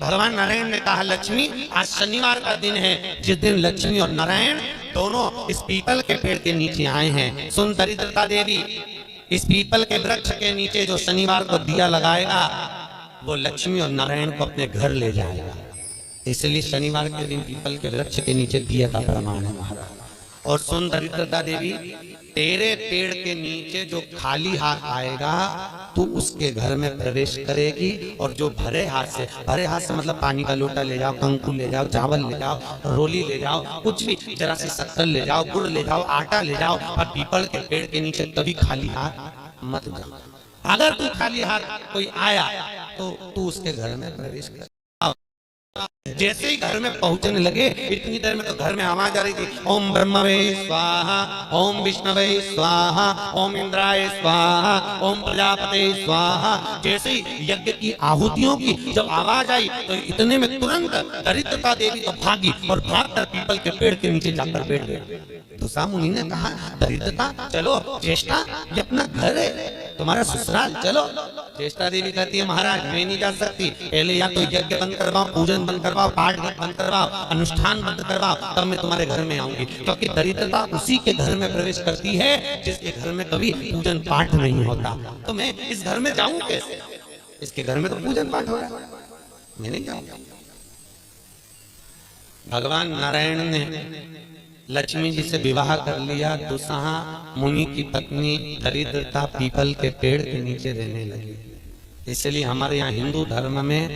भगवान नारायण ने कहा लक्ष्मी आज शनिवार का दिन है, जिस दिन लक्ष्मी और नारायण दोनों इस पीपल के पेड़ के नीचे आए हैं। सुन दरिद्रता देवी, इस पीपल के वृक्ष के नीचे जो शनिवार को दिया लगाएगा वो लक्ष्मी और नारायण को अपने घर ले जाएगा। इसलिए शनिवार के दिन पीपल के वृक्ष के नीचे दिया का प्रमाण है महाराज। और सुन दरिद्रता देवी, तेरे पेड़ के नीचे जो खाली हाथ आएगा तू उसके घर में प्रवेश करेगी, और जो भरे हाथ से मतलब पानी का लोटा ले जाओ, कंकु ले जाओ, चावल ले जाओ, रोली ले जाओ, कुछ भी, जरा सी शक्कर ले जाओ, गुड़ ले जाओ, आटा ले जाओ, और पीपल के पेड़ के नीचे कभी खाली हाथ मत जाओ। अगर तू खाली हाथ कोई आया तो तू उसके घर में प्रवेश कर। जैसे ही घर में पहुंचने लगे इतनी देर में तो घर में आवाज आ रही थी, ओम ब्रह्मवे स्वाहा, ओम विष्णवे स्वाहा, ओम इंद्राय स्वाहा, ओम प्रजापते स्वाहा। जैसे ही यज्ञ की आहुतियों की जब आवाज आई तो इतने में तुरंत दरिद्रता देवी तो भागी और भागकर पीपल के पेड़ के नीचे जाकर बैठ गए। तो मुनि ने कहा, दरिद्रता चलो, ज्येष्ठा ये अपना घर है, तुम्हारा ससुराल, चलो। ज्येष्ठा देवी कहती है, महाराज मैं नहीं जा सकती, पहले या तो यज्ञ बंद करवाओ, पूजन बंद करवाओ, पाठ बंद करवाओ, अनुष्ठान बंद करवाओ, तब मैं तुम्हारे घर में आऊंगी। क्योंकि दरिद्रता उसी के घर में प्रवेश करती है जिसके घर में कभी पूजन पाठ नहीं होता। तो मैं इस घर में जाऊं कैसे? इसके घर में तो पूजन पाठ हो रहा है, मैं नहीं जाऊंगा। भगवान नारायण ने लक्ष्मी जी से विवाह कर लिया। दुसहा मुनि की पत्नी दरिद्रता पीपल के पेड़ के नीचे रहने लगी। इसलिए हमारे यहाँ हिंदू धर्म में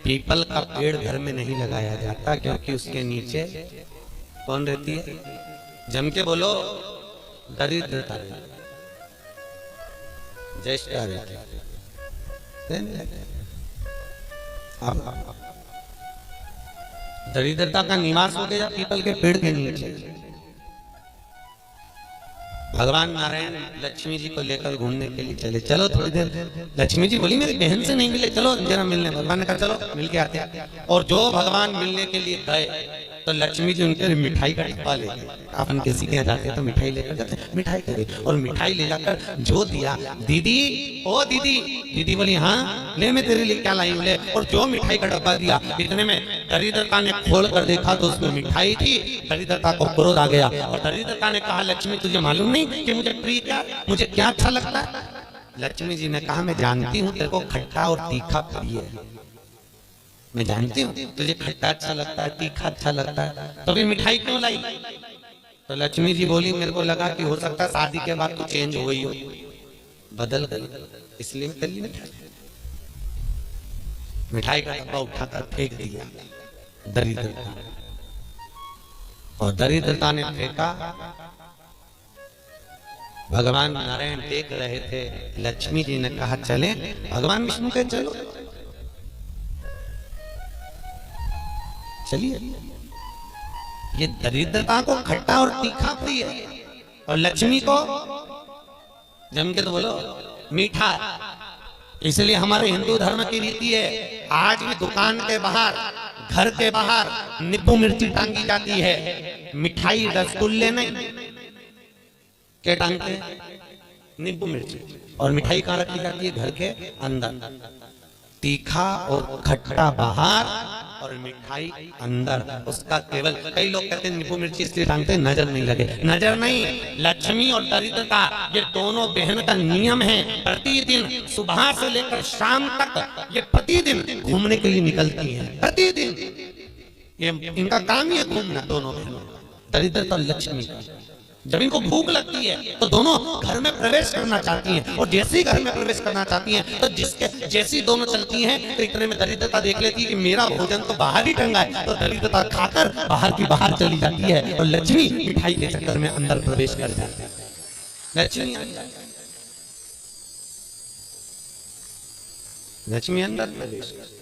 पीपल का पेड़ घर में नहीं लगाया जाता, क्योंकि उसके नीचे कौन रहती है? जम के बोलो, दरिद्रता, ज्येष्ठा रहती है। दरिद्रता का निवास हो गया पीपल के पेड़ के नीचे। भगवान नारायण लक्ष्मी जी को लेकर घूमने के लिए चले। चलो थोड़ी देर। लक्ष्मी जी बोली मेरी बहन से नहीं मिले, चलो जरा मिलने। भगवान ने कहा चलो मिल के आते हैं। और जो भगवान मिलने के लिए गए तो लक्ष्मी जी उनके लिए मिठाई का डब्बा ले गए। अपन किसी के यहाँ जाते हैं तो मिठाई लेकर जाते हैं, मिठाई करे। और मिठाई ले जाकर जो दिया, दीदी ओ दीदी, दीदी बोली हाँ ले, मैं तेरे लिए क्या लाई हूँ ले। और जो मिठाई का डब्बा दिया, इतने में दरिद्रता ने खोल कर देखा तो उसमें मिठाई थी। दरिद्रता को क्रोध आ गया और दरिद्रता ने कहा, लक्ष्मी तुझे मालूम नहीं कि मुझे प्रिय क्या, मुझे क्या अच्छा लगता है? लक्ष्मी जी ने कहा, मैं जानती हूँ तेरे को खट्टा और तीखा प्रिय है, मैं जानती हूँ तुझे खट्टा अच्छा लगता है, तीखा अच्छा लगता है, तो फिर मिठाई क्यों लाई? तो लक्ष्मी जी बोली, मेरे को लगा कि हो सकता है शादी के बाद तो चेंज हो गई हो, बदल गई, इसलिए मैं तेरे लिए मिठाई का डब्बा उठाकर फेंक दिया दरिद्रता। और दरिद्रता ने फेंका। भगवान नारायण देख रहे थे। लक्ष्मी जी ने कहा चले। भगवान विष्णु कहे चलो, चलिए। ये दरिद्रता को खट्टा और तीखा प्रिय है और लक्ष्मी को जम के तो बोलो मीठा। इसलिए हमारे हिंदू धर्म की रीति है, आज भी दुकान के बाहर, घर के बाहर नींबू मिर्ची टांगी जाती है। मिठाई रसगुल्ले नहीं, क्या टांगते? नींबू मिर्ची। और मिठाई कहाँ रखी जाती है? घर के अंदर। तीखा और खट्टा बाहर और मिठाई अंदर। उसका केवल, कई लोग कहते हैं नींबू मिर्ची इसलिए टांगते हैं नजर नहीं लगे। नजर नहीं, लक्ष्मी और दरिद्रता ये दोनों बहन का नियम है। प्रतिदिन सुबह से लेकर शाम तक ये प्रतिदिन घूमने के लिए निकलती हैं। प्रतिदिन ये इनका काम ही है घूमना, दोनों बहनों, दरिद्रता और लक्ष्मी। जब इनको भूख लगती है तो दोनों घर में प्रवेश करना चाहती हैं, और जैसे ही घर में प्रवेश करना चाहती हैं तो जिसके जैसी दोनों चलती हैं तो इतने में दरिद्रता देख लेती है कि मेरा भोजन तो बाहर ही टंगा है, तो दरिद्रता खाकर बाहर की बाहर चली जाती है और लक्ष्मी मिठाई के चक्कर में अंदर प्रवेश कर जाती है। लक्ष्मी अंदर प्रवेश कर।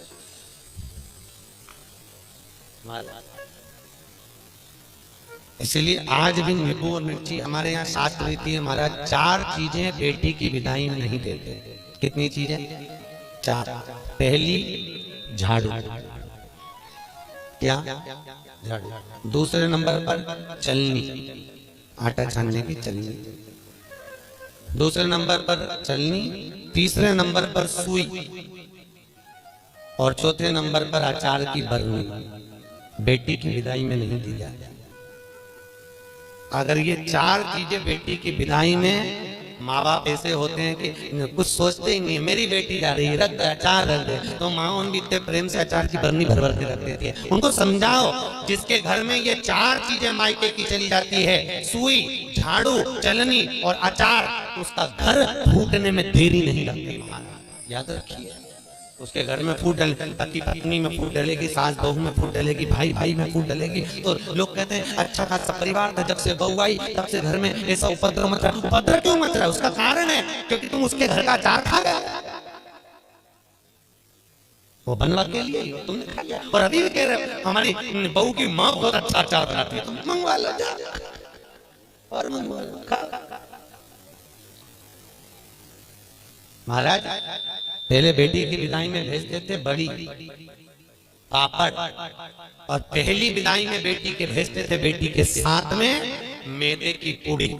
इसलिए आज भी नींबू और मिर्ची हमारे यहाँ शास्त्र रीति है महाराज। 4 चीजें बेटी की विदाई में नहीं देते। कितनी चीजें? 4। पहली झाड़ू, क्या? झाड़ू। दूसरे नंबर पर चलनी, आटा छानने की चलनी। दूसरे नंबर पर चलनी। तीसरे नंबर पर सुई। और चौथे नंबर पर आचार की बरनी बेटी की विदाई में नहीं दी जाती। अगर ये चार चीजें बेटी की विदाई में, माँ बाप ऐसे होते हैं कि कुछ सोचते ही नहीं, मेरी बेटी जा रही है, रख दे अचार रख दे, तो माँ भी इतने प्रेम से अचार की बरनी भर भर के रख देती है। उनको समझाओ, जिसके घर में ये चार चीजें मायके की चली जाती है, सुई, झाड़ू, चलनी और अचार, उसका घर फूटने में देरी नहीं लगती। याद रखिए, उसके घर में फूट डले, पति पत्नी में फूट डलेगी, सास बहू में फूट डलेगी, भाई भाई में फूट डलेगी। तो लोग कहते हैं अच्छा खासा परिवार था, जब से बहू आई तब से घर में ऐसा उपद्रव मच रहा। उपद्रव क्यों मच रहा है? उसका कारण है क्योंकि तुम उसके घर का अचार खा गए, वो बनवा के लिए तुमने खा लिया। और अभी भी कह रहे हमारी बहू की माँ बहुत अच्छा अचार बनाती है, तुम मंगवा लो और मंगवा लो। महाराज पहले बेटी की विदाई में भेजते थे बड़ी पापड़, और पहली विदाई में बेटी के भेजते थे बेटी के साथ में मैदे की पूड़ी,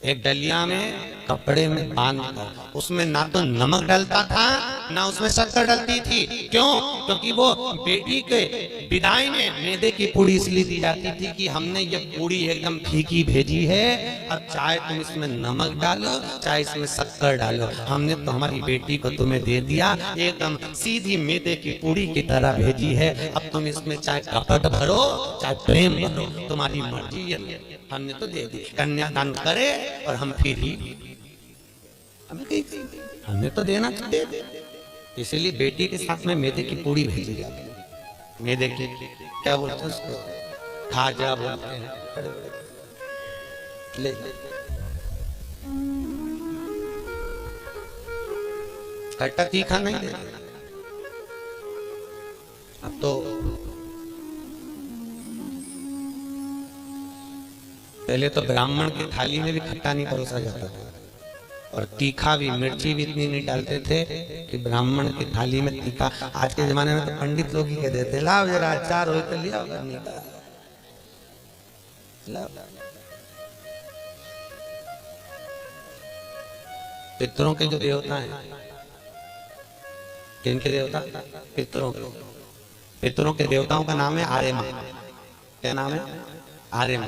एक डलिया में कपड़े में बांध कर, उसमें ना तो नमक डलता था ना उसमें शक्कर डलती थी। क्यों? क्योंकि वो बेटी के विदाई में मैदे की पूड़ी इसलिए दी जाती थी कि हमने ये पूड़ी एकदम फीकी भेजी है, अब चाहे तुम इसमें नमक डालो चाहे इसमें शक्कर डालो, हमने तो हमारी बेटी को तुम्हें दे दिया, एकदम सीधी मैदे की पूड़ी की तरह भेजी है, अब तुम इसमें चाहे कपट भरो चाहे प्रेम भरो, तुम्हारी मर्जी है, हमने तो दे दी। कन्यादान करे और हम फिर ही हमें तो देना तो दे दे। इसलिए बेटी के साथ में मैदे की पूड़ी भेजी जाती है। मैदे की क्या बोलते हैं उसको, खाजा बोलते हैं। ले खट्टा तीखा नहीं दे, अब तो पहले तो ब्राह्मण की थाली में भी खट्टा नहीं परोसा जाता था, और तीखा भी, मिर्ची भी इतनी नहीं डालते थे कि ब्राह्मण की थाली में तीखा। आज के जमाने में तो पंडित लोग ही कह देते लाओ जरा अचार हो तो लिया करनी का। पितरों के जो देवता हैं, किनके देवता? पितरों के। पितरों के देवताओं का नाम है आर्यमा। क्या नाम है? आर्यमा।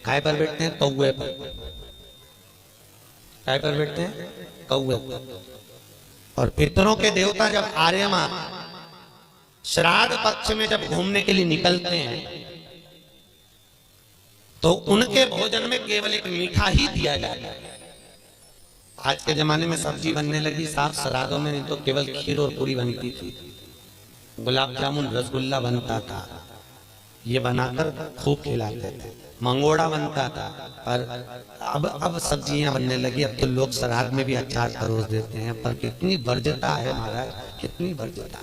काय पर बैठते हैं? कौवे पर। काय पर बैठते हैं? कौवे पर। और पितरों के देवता जब आर्यमा श्राद्ध पक्ष में जब घूमने के लिए निकलते हैं तो उनके भोजन में केवल एक मीठा ही दिया जाता है। आज के जमाने में सब्जी बनने लगी साफ श्राद्धों में, नहीं तो केवल खीर और पूरी बनती थी, गुलाब जामुन रसगुल्ला बनता था, ये बनाकर खूब खिलाते थे, मंगोड़ा बनता था। पर अब सब्जियां बनने लगी, अब तो लोग श्राद्ध में भी अचार परोस देते हैं। पर कितनी वर्ज्यता है महाराज, कितनी वर्ज्यता।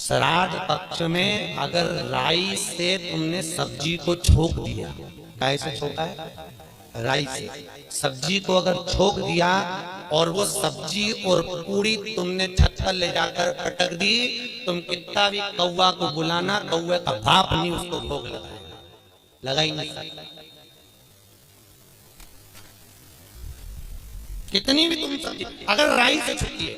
श्राद्ध पक्ष में अगर राई से तुमने सब्जी को छोक दिया, कैसे छोका है? राई से सब्जी को अगर छोक दिया और वो सब्जी और पूरी तुमने छत पर ले जाकर पटक दी, तुम कितना भी कौवा को बुलाना, कौवे का बाप नहीं उसको भोग लगाएगा, लगा ही नहीं सकता। कितनी भी तुम सब्जी अगर राई से छुट्टी है,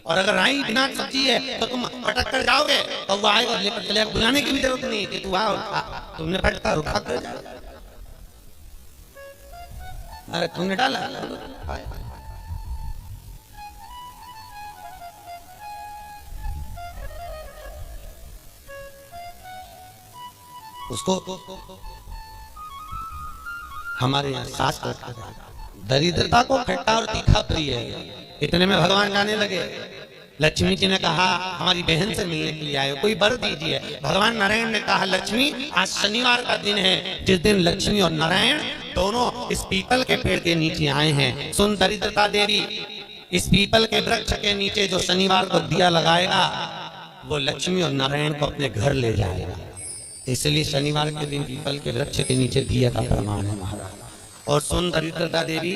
और अगर राई बिना सब्जी है तो तुम पटक कर जाओगे, कौवा आएगा लेकर चले, बुलाने की भी जरूरत नहीं कि तू आओ, तुमने पटका रुका कर जाओ। अरे तुमने डाला उसको। हमारे यहाँ शास्त्र दरिद्रता को खट्टा और तीखा प्रिय है। इतने में भगवान जाने लगे। लक्ष्मी जी ने कहा हमारी बहन से मिलने के लिए आए, कोई वर दीजिए। भगवान नारायण ने कहा लक्ष्मी आज शनिवार का दिन है, जिस दिन लक्ष्मी और नारायण दोनों इस पीपल के पेड़ के नीचे आए हैं। सुन दरिद्रता देवी, इस पीपल के वृक्ष के नीचे जो शनिवार को दिया लगाएगा वो लक्ष्मी और नारायण को अपने घर ले जाएगा। इसलिए शनिवार के दिन पीपल के वृक्ष के नीचे दिया का प्रमाण है महाराज। और सुन दरिद्रता देवी,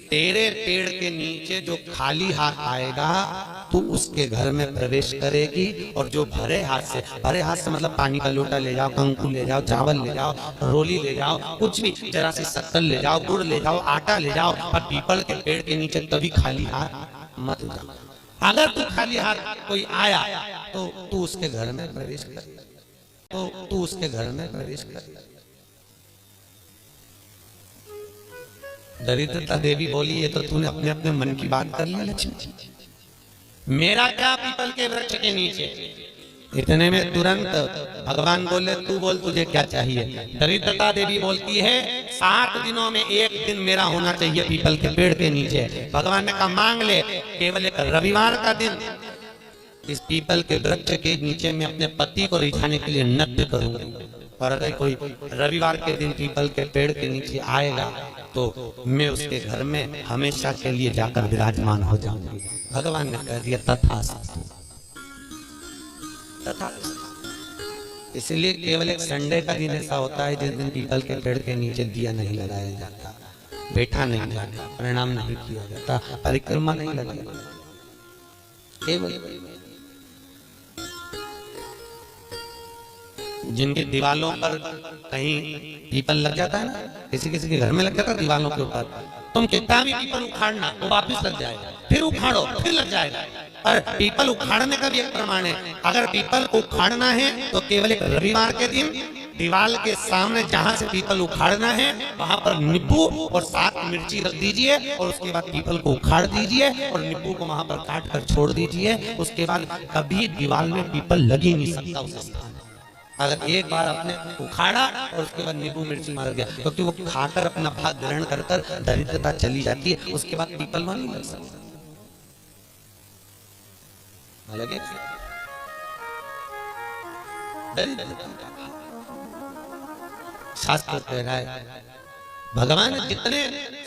तेरे पेड़ के नीचे जो खाली हाथ आएगा तू उसके घर में प्रवेश करेगी, और जो भरे हाथ से मतलब पानी का लोटा ले जाओ, कंकु ले जाओ, चावल ले जाओ, रोली ले जाओ, कुछ भी, जरा सी शक्कर ले जाओ, गुड़ ले जाओ, आटा ले जाओ, और पीपल के पेड़ के नीचे कभी खाली हाथ मत जाओ। अगर तू खाली हाथ कोई आया तो तू उसके घर में प्रवेश कर, तो तू उसके घर में प्रवेश कर। दरिद्रता देवी बोली, ये तो तूने अपने अपने मन की बात कर ली लक्ष्मी, मेरा क्या पीपल के वृक्ष के नीचे। इतने में तुरंत भगवान बोले, तू बोल तुझे क्या चाहिए। दरिद्रता देवी बोलती है, 7 दिनों में एक दिन मेरा होना चाहिए पीपल के पेड़ के नीचे। भगवान ने कहा मांग ले, केवल एक रविवार का दिन इस पीपल के वृक्ष के नीचे मैं अपने पति को रिझाने के लिए नृत्य करूंगी, और अगर कोई रविवार के दिन पीपल के पेड़ के नीचे आएगा तो मैं उसके घर में हमेशा के लिए जाकर विराजमान हो जाऊंगी। भगवान ने कह दिया तथास्तु, तथास्तु। इसलिए केवल एक संडे का दिन ऐसा होता है जिस दिन पीपल के पेड़ के नीचे दिया नहीं लगाया जाता, बैठा नहीं जाता, प्रणाम नहीं किया जाता, परिक्रमा नहीं लगाई जाती। केवल जिनके दीवालों पर कहीं पीपल लग जाता है ना, किसी किसी के घर में लग जाता है दीवालों के ऊपर, तुम कितना भी पीपल उखाड़ना वो वापस लग जाएगा, फिर उखाड़ो फिर लग जाएगा। और पीपल उखाड़ने का भी एक प्रमाण है, अगर पीपल को उखाड़ना है तो केवल एक रविवार के दिन दीवाल के सामने जहां से पीपल उखाड़ना है वहां पर नींबू और 7 मिर्ची रख दीजिए, और उसके बाद पीपल को उखाड़ दीजिए और नींबू को वहां पर काट कर छोड़ दीजिए। उसके बाद कभी दीवाल में पीपल लग ही नहीं सकता उस स्थान। अगर एक बार आपने उखाड़ा और उसके बाद नींबू मिर्ची मार गया, क्योंकि वो खाकर अपना भाग ग्रहण कर कर दरिद्रता चली जाती है, उसके बाद पीपल वहां नहीं लग सकता। लगे शास्त्र कह रहा है भगवान जितने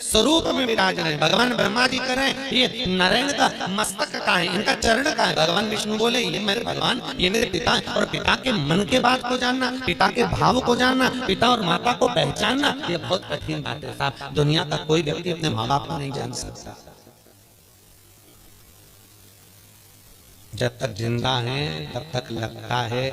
स्वरूप में विराज रहे, भगवान ब्रह्मा जी कर रहे हैं, ये नारायण का मस्तक का है, इनका चरण का है। भगवान विष्णु बोले ये मेरे भगवान, ये मेरे पिता है। और पिता के मन के बात को जानना, पिता के भाव को जानना, पिता और माता को पहचानना, ये बहुत कठिन बात है साहब। दुनिया का कोई व्यक्ति अपने माँ बाप को नहीं जान सकता। जब तक जिंदा है तब तक लगता है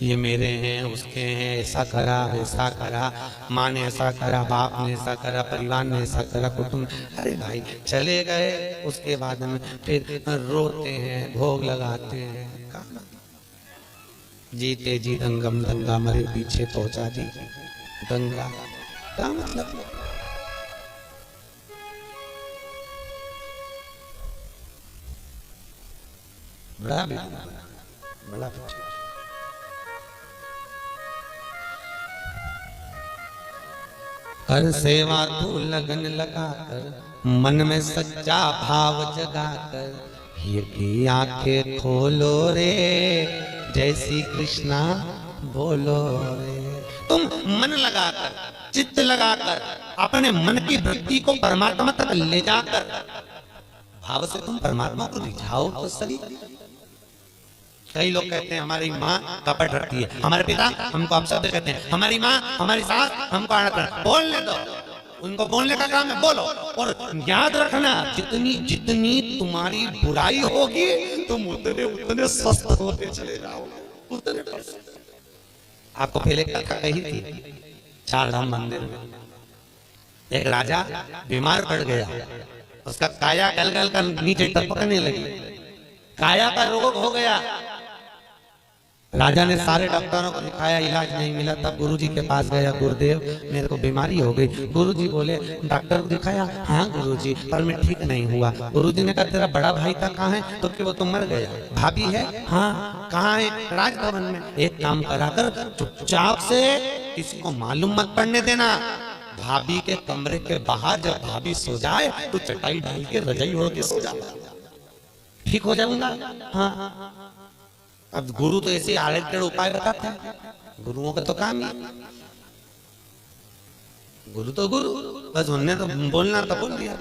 ये मेरे हैं, उसके हैं, ऐसा करा वैसा करा, माँ ने ऐसा करा, बाप ने ऐसा करा, परिवार ने ऐसा करा, कुटुंब। अरे भाई चले गए, उसके बाद में फिर रोते हैं, भोग लगाते हैं। जीते जी दंगम दंगा, मरे पीछे पहुंचा दी दंगा। क्या मतलब? बड़ा बड़ा कर सेवा तू लगन लगाकर, मन में सच्चा भाव जगाकर, ये की आंखें खोलो रे, जैसी कृष्णा बोलो रे। तुम मन लगाकर, चित्त लगाकर, अपने मन की वृत्ति को परमात्मा तक ले जाकर भाव से तुम परमात्मा को रिझाओ तो सही। कई लोग कहते हैं हमारी माँ कपट रखती है, हमारे पिता हमको अपशब्द कहते हैं, हमारी माँ हमारी सास हमको आड़त रखती है। बोलने दो, उनको बोलने का काम है, बोलो। और याद रखना, जितनी जितनी तुम्हारी बुराई होगी तुम उतने उतने स्वस्थ होते चले जाओगे, उतने। आपको पहले कथा कही थी, 4 धाम मंदिर में एक राजा बीमार पड़ गया, उसका काया गल कर नीचे टपकने लगी, काया का रोग हो गया। राजा ने सारे डॉक्टरों को दिखाया, इलाज नहीं मिला। तब गुरुजी के पास गया, गुरुदेव मेरे को बीमारी हो गई। गुरुजी बोले डॉक्टर को दिखाया? हाँ गुरुजी, पर मैं ठीक नहीं हुआ। गुरुजी ने कहा तेरा बड़ा भाई था कहाँ है? तो कि वो तो मर गया। भाभी है? हाँ। कहाँ है? राजभवन में। एक काम करा कर, चुपचाप से किसी को मालूम मत पड़ने देना, भाभी के कमरे के बाहर जब भाभी सो जाए तो चटाई डाल के रजाई ओढ़ के सो जा, ठीक हो जाऊंगा। हाँ। अब गुरु तो ऐसे आड़े उपाय बताते हैं, गुरुओं का तो काम ही, गुरु तो गुरु, बस उन्होंने तो बोलना तो बोल दिया।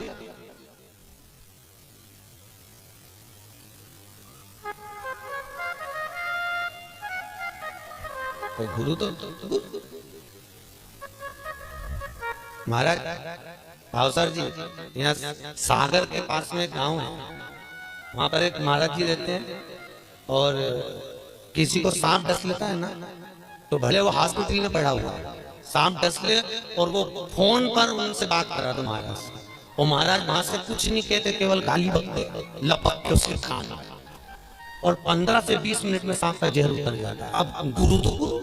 तो गुरु तो गुरु। महाराज भावसर जी, यहाँ सागर के पास में एक गांव है, वहां पर एक महाराज जी रहते हैं, और किसी को सांप डस लेता है ना, तो भले वो हॉस्पिटल में पड़ा हुआ, सांप डस ले और वो फोन पर उनसे बात करा दो महाराज, वो महाराज वहां से कुछ नहीं कहते, केवल गाली बकते, लपक के उसके कान, और 15 से 20 मिनट में सांप का जहर उतर जाता है। अब गुरु तो गुरु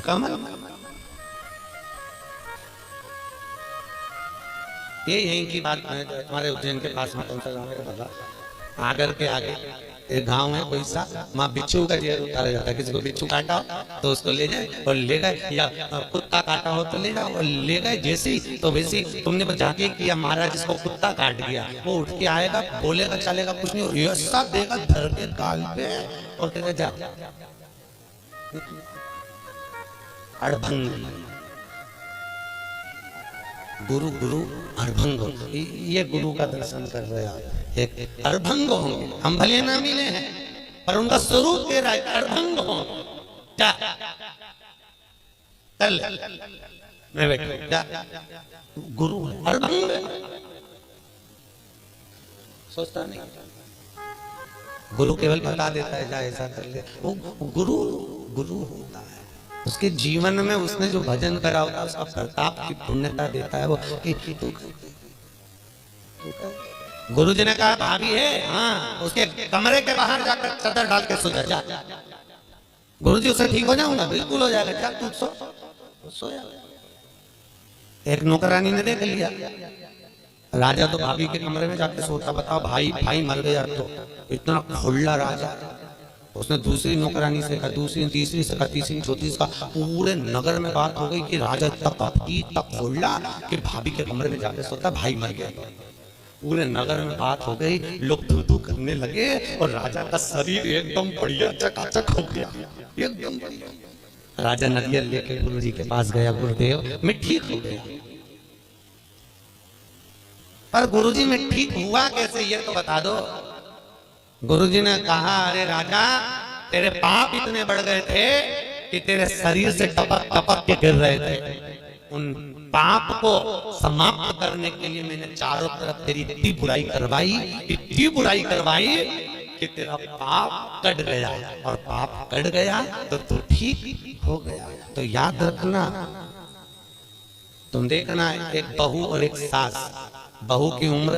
कमल, ये यहीं की बात है। हमारे उज्जैन के पास में कौन सा गाँव है पता, आगर के आगे एक गांव है कोई सा, वहाँ बिच्छू का जहर उतारा जाता है। किसी को बिच्छू काटा हो तो उसको ले जाए और ले गए, या कुत्ता काटा हो तो ले जाओ और ले गए। जैसे तो वैसे तुमने जाके किया, महाराज जिसको कुत्ता काट गया वो उठ के आएगा, बोलेगा चलेगा कुछ नहीं, ऐसा देगा धर के गाल पे और कहेगा जा अड़भंग। गुरु गुरु अड़भंग, ये गुरु का दर्शन कर रहे हैं। एक अड़भंग होंगे, हम भले ना मिले हैं पर उनका स्वरूप कह रहा है अड़भंग हो। जा चल मैं बैठो, जा गुरु अड़भंग सोचता नहीं, गुरु केवल बता देता है जा ऐसा कर ले। वो गुरु गुरु होता है, उसके जीवन में उसने जो भजन करा होता है उसका प्रताप की पुण्यता देता है वो। गुरु जी ने कहा भाभी है, हाँ उसके कमरे के बाहर जाकर चादर डाल के सो जा। गुरु जी उससे ठीक हो जाऊंगा, बिल्कुल हो जाएगा, जा तू सो जा। एक नौकरानी ने देख लिया, राजा तो भाभी के कमरे में जाके सोता। बताओ भाई भाई मर गया तो इतना खुल्ला राजा। उसने दूसरी नौकरानी से कहा, दूसरी तीसरी से कहा, तीसरी चौथी से कहा, पूरे नगर में बात हो गई कि राजा तक खुल्ला कि भाभी के कमरे में जाके सोता, भाई मर गया। पूरे नगर में बात हो गई, लोग धू करने लगे और राजा का शरीर एकदम बढ़िया चकाचक हो गया, एकदम बढ़िया। राजा नरियल लेके गुरु जी के पास गया, गुरुदेव मैं ठीक हो गया। पर गुरु जी मैं ठीक हुआ कैसे ये तो बता दो। गुरुजी ने कहा अरे राजा तेरे पाप इतने बढ़ गए थे कि तेरे शरीर से टपक टपक के गिर रहे थे। उन पाप को समाप्त करने के लिए मैंने चारों तरफ तेरी इतनी बुराई करवाई कि तेरा पाप कट गया, और पाप कट गया तो तू ठीक हो गया। तो याद रखना, तुम देखना एक बहू और एक सास, बहू की उम्र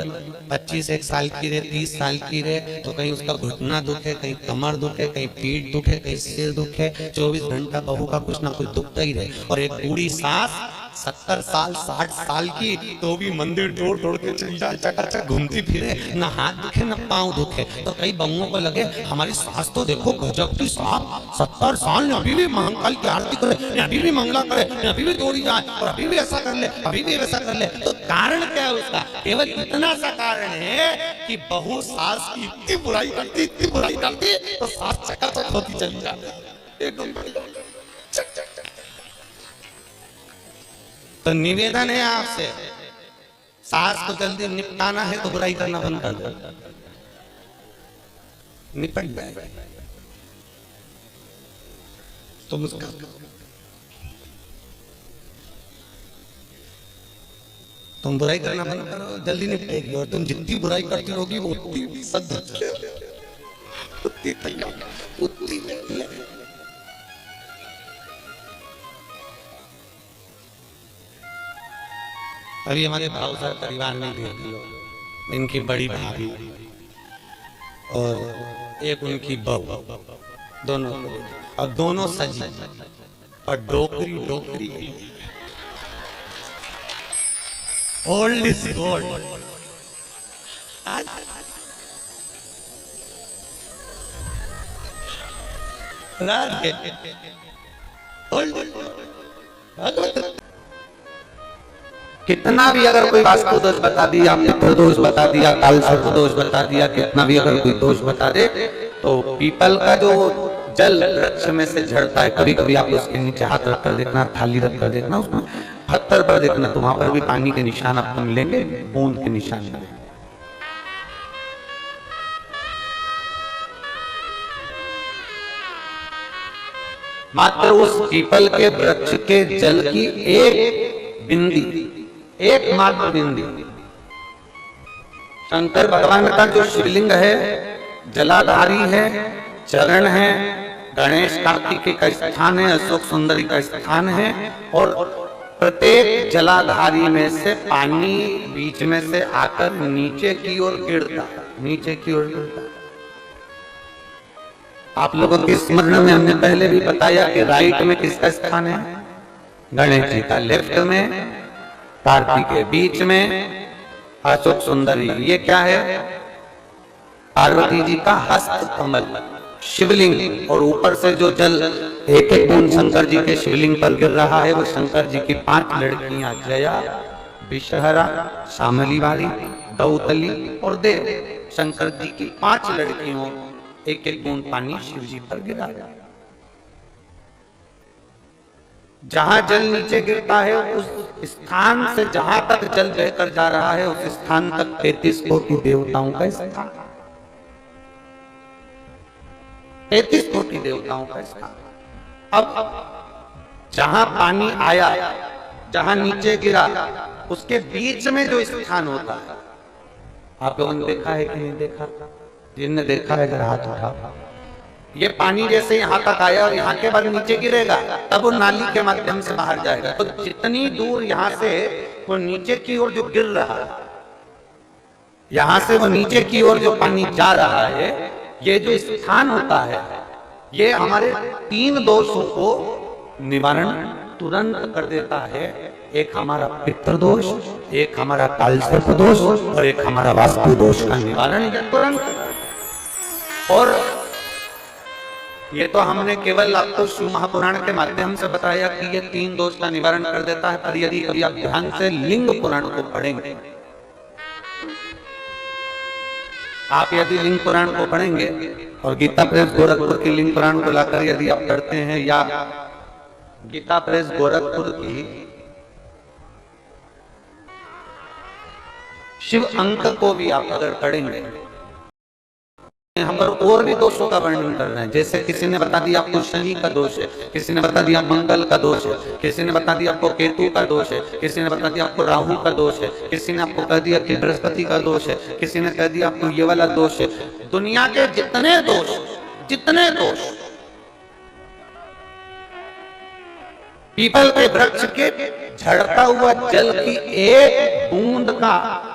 25 साल की रहे, 30 साल की रहे तो कहीं उसका घुटना दुखे, कहीं कमर दुखे, कहीं पीठ दुखे, कहीं सिर दुखे, 24 घंटा बहू का कुछ ना कुछ दुखता ही रहे। और एक बूढ़ी सास 70 साल 60 साल की तो भी मंदिर तोड़ के चली जाए, चकाचक घूमती फिरे, ना हाथ दुखे ना पाँव दुखे। तो कई बहुओं को लगे हमारी सास तो देखो गजब की सास, 70 साल ने अभी भी महाकाल की आरती करे, अभी भी मंगला करे, अभी भी दौड़ी जाए, और अभी भी ऐसा कर ले, अभी भी वैसा कर ले। तो कारण क्या है उसका? केवल इतना सा कारण है कि बहू सास की इतनी बुराई करती तो सास चकाचक होती चली जाती एकदम। तो निवेदन है आपसे, सास को जल्दी निपटाना है तो बुराई करना बंद कर दो, निपट जाए। तुम बुराई करना बंद करो, जल्दी निपटेगी। और तुम जितनी बुराई करती होगी वो उतनी सद उतनी। अभी हमारे भाव साहब परिवार में देख लो, इनकी बड़ी भाभी और एक उनकी बहू, दोनों और दोनों सजी और डोकरी ओल्ड इज गोल्ड। कितना भी अगर कोई वास्तु दोष बता दिया, पितृ दोष बता दिया, काल सर्प दोष बता दिया, कितना भी अगर कोई दोष बता दे, तो पीपल का जो जल वृक्ष में से झड़ता है, कभी कभी आप उसके नीचे हाथ रख कर देखना, थाली रख कर देखना, उसमें पत्थर पर देखना, तो वहां पर भी पानी के निशान आपको मिलेंगे, बूंद के निशान मिलेंगे। मात्र उस पीपल के वृक्ष के जल की एक बिंदी, एकमात्र बिंदी, शंकर भगवान का जो शिवलिंग है, जलाधारी है, चरण है, गणेश कार्तिकेय का स्थान है, अशोक सुंदरी का स्थान है, और प्रत्येक जलाधारी में से पानी बीच में से आकर नीचे की ओर गिरता, नीचे की ओर गिरता। आप लोगों के स्मरण में हमने पहले भी बताया कि राइट में किसका स्थान है? गणेश जी का, लेफ्ट में कार्तिकेय, बीच में अशोक सुंदरी। ये क्या है? पार्वती जी का हस्त कमल, शिवलिंग, और ऊपर से जो जल एक एक बूंद शंकर जी के शिवलिंग पर गिर रहा है वो शंकर जी की 5 लड़कियां जया, विषहरा, शामली वाली, दौतली और देव, शंकर जी की 5 लड़कियों एक एक बूंद पानी शिव जी पर गिरा। जहां जल नीचे गिरता है उस स्थान से जहां तक जल बहकर जा रहा है उस स्थान तक 33 कोटि देवताओं का स्थान, 33 कोटि देवताओं का स्थान। अब जहां पानी आया, जहां नीचे गिरा, उसके बीच में जो स्थान होता है, आप लोगों ने देखा है कि नहीं देखा? जिनने देखा है जरा हाथ उठाओ। ये पानी जैसे यहाँ तक आया और यहाँ के बाद नीचे गिरेगा, तब वो नाली के माध्यम से बाहर जाएगा। तो जितनी दूर यहाँ से वो नीचे की ओर जो गिर रहा है, यहाँ से वो नीचे की ओर जो पानी जा रहा है, ये जो स्थान होता है, ये हमारे 3 दोषों को निवारण तुरंत कर देता है। एक हमारा पितृदोष, एक हमारा कालसर्प दोष और एक हमारा वास्तु दोष का निवारण तुरंत। और ये तो हमने केवल आपको शिव महापुराण के माध्यम से बताया कि ये 3 दोष का निवारण कर देता है, पर यदि कभी आप ध्यान से लिंग पुराण को पढ़ेंगे, आप यदि लिंग पुराण को पढ़ेंगे और गीता प्रेस गोरखपुर की लिंग पुराण को लाकर यदि आप पढ़ते हैं, या गीता प्रेस गोरखपुर की शिव अंक को भी आप अगर पढ़ेंगे, हम और भी दोषों का वर्णन कर रहे हैं। जैसे किसी ने बता दिया आपको शनि का दोष है, किसी ने बता दिया मंगल का दोष है, किसी ने बता दिया आपको केतु का दोष है, किसी ने बता दिया आपको राहु का दोष है, किसी ने आपको कह दिया कि बृहस्पति का दोष है, किसी ने कह दिया आपको ये वाला दोष है। दुनिया के जितने दोष पीपल के वृक्ष के झड़ता हुआ जल की एक बूंद का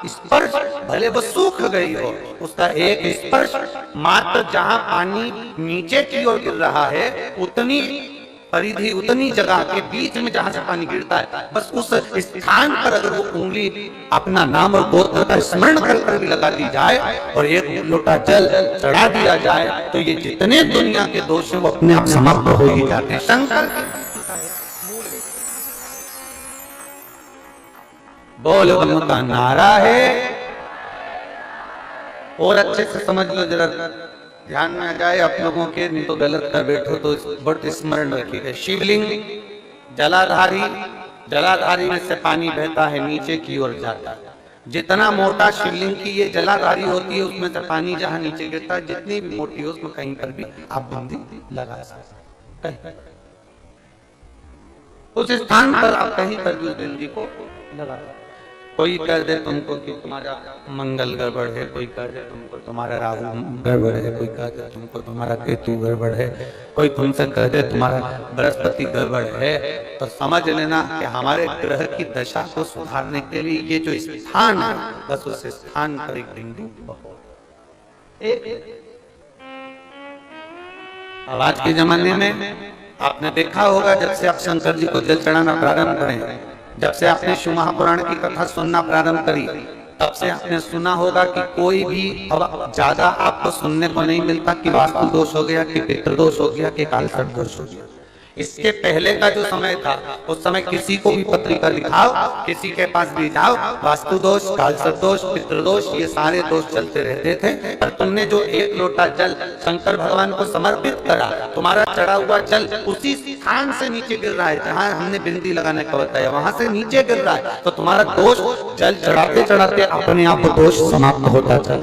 स्पर्श, भले वो सूख गई हो, उसका एक स्पर्श मात्र जहां पानी नीचे की ओर गिर रहा है, उतनी परिधि, उतनी जगह के बीच में जहां से पानी गिरता है, बस उस स्थान पर अगर वो उंगली अपना नाम और गोत्र का स्मरण कर भी लगा दी जाए और एक लोटा जल चढ़ा दिया जाए, तो ये जितने दुनिया के दोष हैं वो अपने आप समाप्त हो ही जाते हैं। शंकर बोल बम का नारा है। और अच्छे से समझ लो, जरा ध्यान में आ जाए आप लोगों के, नहीं तो गलत कर बैठो तो बहुत स्मरण रखिएगा। शिवलिंग जलाधारी में से पानी बहता है, नीचे की ओर जाता है। जितना मोटा शिवलिंग की ये जलाधारी होती है, उसमें से पानी जहां नीचे गिरता है, जितनी भी मोटी हो उसमें कहीं पर भी आप बूंदी लगा सकते हैं। उस स्थान पर आप कहीं पर भी उस बिंदी को लगा। कोई कह दे तुमको कि तुम्हारा मंगल गड़बड़ है, कोई कह दे तुमको तुम्हारा राहु गड़बड़ है, कोई कह दे तुमको तुम्हारा केतु गड़बड़ है, कोई तुमसे कह दे तुम्हारा बृहस्पति गड़बड़ है, तो समझ लेना कि हमारे ग्रह की दशा को सुधारने के लिए ये जो स्थान है, बस उस स्थान पर एक बिंदु। अब आज के जमाने में आपने देखा होगा, जब से आप शंकर जी को जल चढ़ाना प्रारंभ करें, जब से आपने शिव महापुराण की कथा सुनना प्रारंभ करी, तब से आपने सुना होगा कि कोई भी अब ज्यादा आपको सुनने को नहीं मिलता कि वास्तु दोष हो गया, कि पितृदोष हो गया, कि कालसर्प दोष हो गया। इसके पहले का जो समय था, उस समय किसी को भी पत्रिका लिखाओ, किसी के पास भी जाओ, वास्तु दोष, कालसर्प दोष, पितृदोष, ये सारे दोष चलते रहते थे। पर तुमने जो एक लोटा जल शंकर भगवान को समर्पित करा, तुम्हारा चढ़ा हुआ जल उसी स्थान से नीचे गिर रहा है जहां हमने बिंदी लगाने का बताया, वहां से नीचे गिर रहा है, तो तुम्हारा दोष जल चढ़ाते चढ़ाते अपने आप दोष समाप्त होता चला।